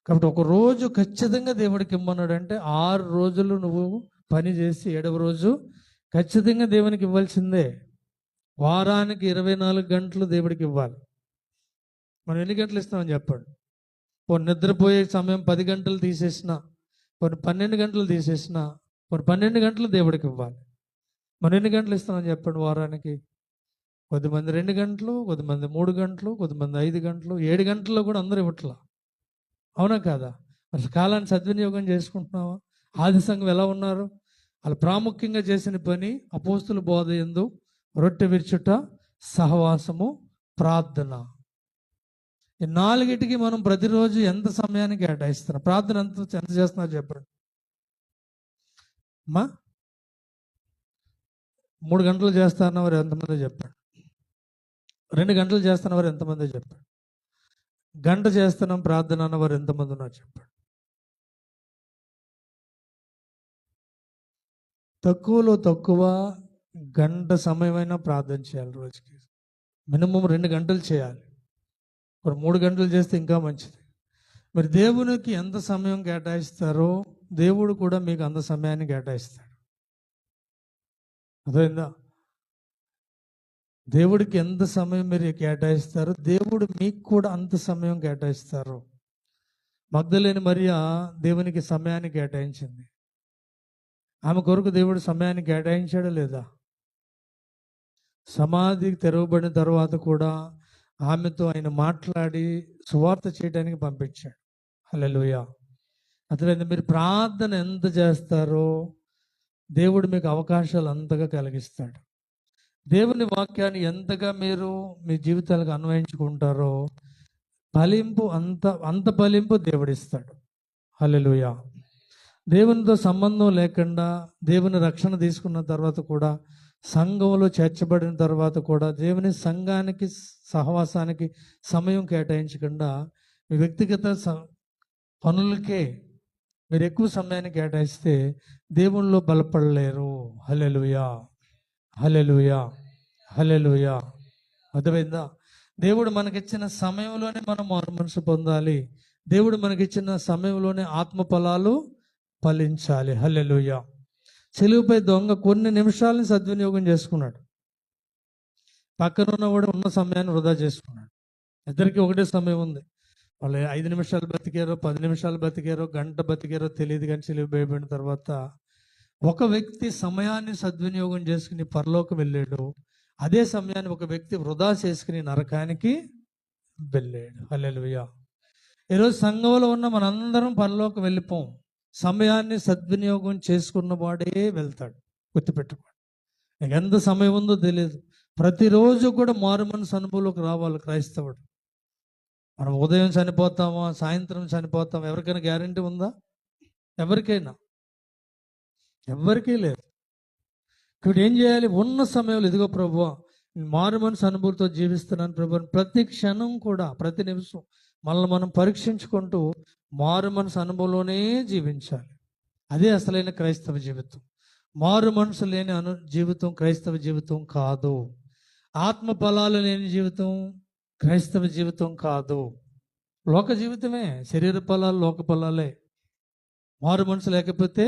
కాబట్టి ఒక రోజు ఖచ్చితంగా దేవుడికి ఇమ్మన్నాడు అంటే 6 రోజులు నువ్వు పని చేసి 7వ రోజు ఖచ్చితంగా దేవునికి ఇవ్వాల్సిందే. వారానికి 24 గంటలు దేవుడికి ఇవ్వాలి. మనం ఎన్ని గంటలు ఇస్తామని చెప్పండి. పోనీ నిద్రపోయే సమయం 10 గంటలు తీసేసినా, పోనీ 12 గంటలు తీసేసినా, పోనీ 12 గంటలు దేవుడికి ఇవ్వాలి. మనం ఎన్ని గంటలు ఇస్తామని చెప్పండి వారానికి? కొద్దిమంది 2 గంటలు, కొద్దిమంది 3 గంటలు, కొద్దిమంది 5 గంటలు, 7 గంటల్లో కూడా అందరూ ఇవ్వట్లా, అవునా కాదా? మరి కాలాన్ని సద్వినియోగం చేసుకుంటున్నావా? ఆది సంఘం ఎలా ఉన్నారు? వాళ్ళు ప్రాముఖ్యంగా చేసిన పని అపోస్తుల బోధ యందు రొట్టె విరుచుట, సహవాసము, ప్రార్థన. ఈ 4టికి మనం ప్రతిరోజు ఎంత సమయాన్ని కేటాయిస్తున్నాం? ప్రార్థన ఎంత చేస్తున్నారు చెప్పండి అమ్మా? 3 గంటలు చేస్తున్నవారు ఎంతమంది చెప్పండి? 2 గంటలు చేస్తున్నవారు ఎంతమంది చెప్పండి? గంట చేస్తున్నాం ప్రార్థన అన్నవారు ఎంతమంది ఉన్నారు చెప్పండి? తక్కువలో తక్కువ గంట సమయమైనా ప్రార్థన చేయాలి రోజుకి. మినిమం 2 గంటలు చేయాలి. మరి 3 గంటలు చేస్తే ఇంకా మంచిది. మరి దేవునికి ఎంత సమయం కేటాయిస్తారో దేవుడు కూడా మీకు అంత సమయాన్ని కేటాయిస్తాడు. అర్థమైందా? దేవుడికి ఎంత సమయం మీరు కేటాయిస్తారో దేవుడు మీకు కూడా అంత సమయం కేటాయిస్తారు. మగ్దలేని మరియా దేవునికి సమయాన్ని కేటాయించింది. ఆమె కొరకు దేవుడు సమయాన్ని కేటాయించాడా లేదా? సమాధికి తెరవబడిన తర్వాత కూడా ఆమెతో ఆయన మాట్లాడి సువార్త చేయడానికి పంపించాడు. హల్లెలూయా. అతను మీరు ప్రార్థన ఎంత చేస్తారో దేవుడు మీకు అవకాశాలు అంతగా కలిగిస్తాడు. దేవుని వాక్యాన్ని ఎంతగా మీరు మీ జీవితాలకు అన్వయించుకుంటారో ఫలింపు అంత ఫలింపు దేవుడిస్తాడు. హల్లెలూయా. దేవునితో సంబంధం లేకుండా దేవుని రక్షణ తీసుకున్న తర్వాత కూడా, సంఘంలో చేర్చబడిన తర్వాత కూడా దేవుని సంఘానికి సహవాసానికి సమయం కేటాయించకుండా మీ వ్యక్తిగత పనులకే మీరు ఎక్కువ సమయాన్ని కేటాయిస్తే దేవునిలో బలపడలేరు. హల్లెలూయా, హల్లెలూయా, హల్లెలూయా. అర్థమైందా? దేవుడు మనకిచ్చిన సమయంలోనే మనం మారు మనసు పొందాలి. దేవుడు మనకిచ్చిన సమయంలోనే ఆత్మ ఫలాలు ఫలించాలి. హల్లెలూయా. సిలువపై దొంగ కొన్ని నిమిషాలని సద్వినియోగం చేసుకున్నాడు. పక్కన ఉన్నవాడు ఉన్న సమయాన్ని వృధా చేసుకున్నాడు. ఇద్దరికి ఒకటే సమయం ఉంది. వాళ్ళు 5 నిమిషాలు బతికారో 10 నిమిషాలు బతికారో గంట బతికారో తెలియదు, కానీ సిలువ వేయబడిన తర్వాత ఒక వ్యక్తి సమయాన్ని సద్వినియోగం చేసుకుని పరలోకి వెళ్ళాడు. అదే సమయాన్ని ఒక వ్యక్తి వృధా చేసుకుని నరకానికి వెళ్ళాడు. హల్లెలూయా. ఈరోజు సంఘంలో ఉన్న మనందరం పరలోకి వెళ్ళిపోం. సమయాన్ని సద్వినియోగం చేసుకున్న వాడే వెళ్తాడు. గుర్తుపెట్టుకోండి. నీకు ఎంత సమయం ఉందో తెలియదు. ప్రతిరోజు కూడా మారు మనసు అనుభవంలోకి రావాలి క్రైస్తవుడు. మనం ఉదయం చనిపోతామా, సాయంత్రం చనిపోతామా, ఎవరికైనా గ్యారంటీ ఉందా? ఎవరికైనా ఎవరికీ లేదు. ఇప్పుడు ఏం చేయాలి? ఉన్న సమయంలో ఇదిగో ప్రభువా మారు మనసు అనుభూతితో జీవిస్తున్నాను ప్రభు, ప్రతి క్షణం కూడా ప్రతి నిమిషం మనల్ని మనం పరీక్షించుకుంటూ మారు మనసు అనుభవంలోనే జీవించాలి. అదే అసలైన క్రైస్తవ జీవితం. మారు మనసు లేని జీవితం క్రైస్తవ జీవితం కాదు. ఆత్మ ఫలాలు లేని జీవితం క్రైస్తవ జీవితం కాదు. లోక జీవితమే. శరీర ఫలాలు లోక ఫలాలే. మారు మనసు లేకపోతే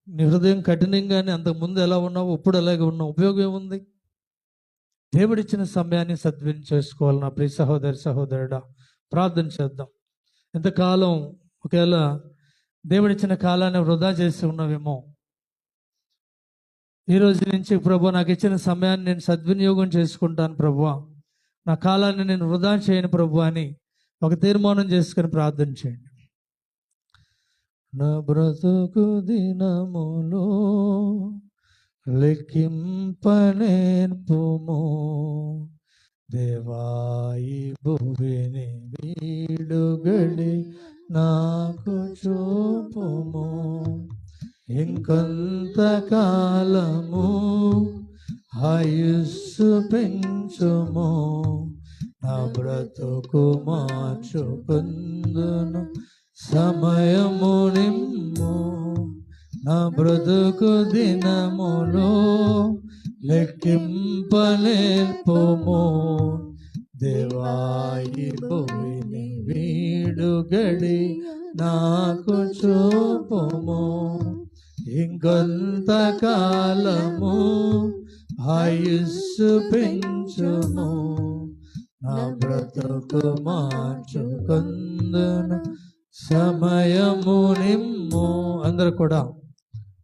నీ హృదయం కఠినంగానే అంతకుముందు ఎలా ఉన్నావు ఇప్పుడు అలాగే ఉన్నావు. ఉపయోగం ఏముంది? దేవుడిచ్చిన సమయాన్ని సద్వినియోగం చేసుకోవాలి. నా ప్రియ సహోదరి సహోదరుడా, ప్రార్థన చేద్దాం. ఇంతకాలం ఒకవేళ దేవుడిచ్చిన కాలాన్ని వృధా చేసి ఉన్నావేమో, ఈ రోజు నుంచి ప్రభు నాకు ఇచ్చిన సమయాన్ని నేను సద్వినియోగం చేసుకుంటాను ప్రభు, నా కాలాన్ని నేను వృధా చేయను ప్రభు అని ఒక తీర్మానం చేసుకుని ప్రార్థన చేయండి. నా బ్రతుకు దినములో లెక్కింపనేర్పుము దేవాయి భువిని వీడుగడి నాకు చూపుము, ఇంకొంతకాలము ఆయుస్సు పెంచుము, నా బ్రతుకు మార్చుకుందును సమయము నిమ్ము, నా బ్రతుకు దినములో లెక్కింపలేర్పుము దేవాయి భూమిని వీడుగడి నాకు చూపుము, ఇంకొంతకాలము ఆయుస్సు పెంచుము, నా బ్రతుకు మార్చుకుందును సమయము నిమ్ము. అందరూ కూడా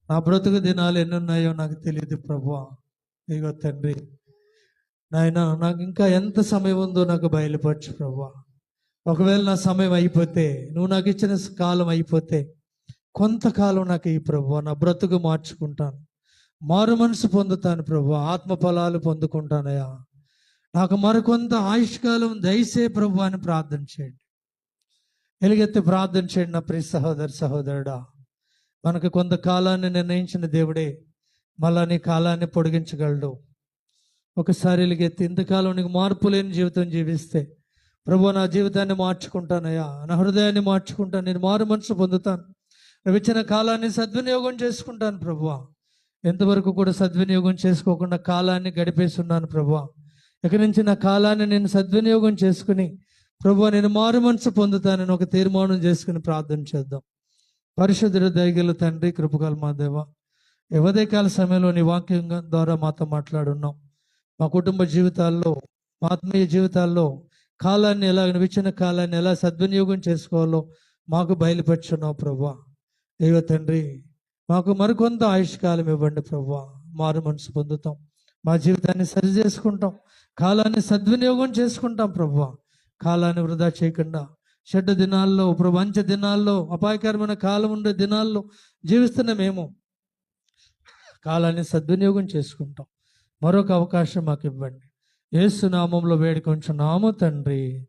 నా బ్రతుకు దినాలు ఎన్నున్నాయో నాకు తెలియదు ప్రభువా. ఇదిగో తండ్రి నాయన, నాకు ఇంకా ఎంత సమయం ఉందో నాకు బయలుపరచు ప్రభువా. ఒకవేళ నా సమయం అయిపోతే, నువ్వు నాకు ఇచ్చిన కాలం అయిపోతే కొంతకాలం నాకు ఈ ప్రభువా, నా బ్రతుకు మార్చుకుంటాను, మారు మనసు పొందుతాను ప్రభువా, ఆత్మ ఫలాలు పొందుకుంటానయా, నాకు మరికొంత ఆయుష్కాలం దయసే ప్రభువా అని ప్రార్థన చేయండి. ఎలుగెత్తి ప్రార్థన చేయండి. నా ప్రియ సహోదరి సహోదరుడా, మనకు కొంతకాలాన్ని నిర్ణయించిన దేవుడే మళ్ళా నీ కాలాన్ని పొడిగించగలడు. ఒకసారి ఎలుగెత్తి, ఇంతకాలం నీకు మార్పు లేని జీవితం జీవిస్తే ప్రభు నా జీవితాన్ని మార్చుకుంటానయ్యా, నా హృదయాన్ని మార్చుకుంటాను, నేను మారు మనసు పొందుతాను, నువ్వు ఇచ్చిన కాలాన్ని సద్వినియోగం చేసుకుంటాను ప్రభువా. ఎంతవరకు కూడా సద్వినియోగం చేసుకోకుండా కాలాన్ని గడిపేస్తున్నాను ప్రభువా. ఇక నుంచి నా కాలాన్ని నేను సద్వినియోగం చేసుకుని ప్రభువా నేను మారు మనసు పొందుతానని ఒక తీర్మానం చేసుకుని ప్రార్థన చేద్దాం. పరిశుద్ధుడ దయగల తండ్రి, కృపగల మా దేవ, ఉదయకాల సమయంలో నీ వాక్యం ద్వారా మాతో మాట్లాడున్నాం. మా కుటుంబ జీవితాల్లో, మా ఆత్మీయ జీవితాల్లో కాలాన్ని ఎలా, ఇచ్చిన కాలాన్ని ఎలా సద్వినియోగం చేసుకోవాలో మాకు బయలుపరుచున్నావు ప్రభువా. దేవ తండ్రి, మాకు మరికొంత ఆయుష్కాలం ఇవ్వండి ప్రభువా, మారు మనసు పొందుతాం, మా జీవితాన్ని సరి చేసుకుంటాం, కాలాన్ని సద్వినియోగం చేసుకుంటాం ప్రభువా. కాలాన్ని వృధా చేయకుండా చెడ్డ దినాల్లో, ప్రపంచ దినాల్లో, అపాయకరమైన కాలం ఉండే దినాల్లో జీవిస్తున్న మేము కాలాన్ని సద్వినియోగం చేసుకుంటాం. మరొక అవకాశం మాకు ఇవ్వండి. యేసు నామంలో వేడుకొంచున్నాము తండ్రి.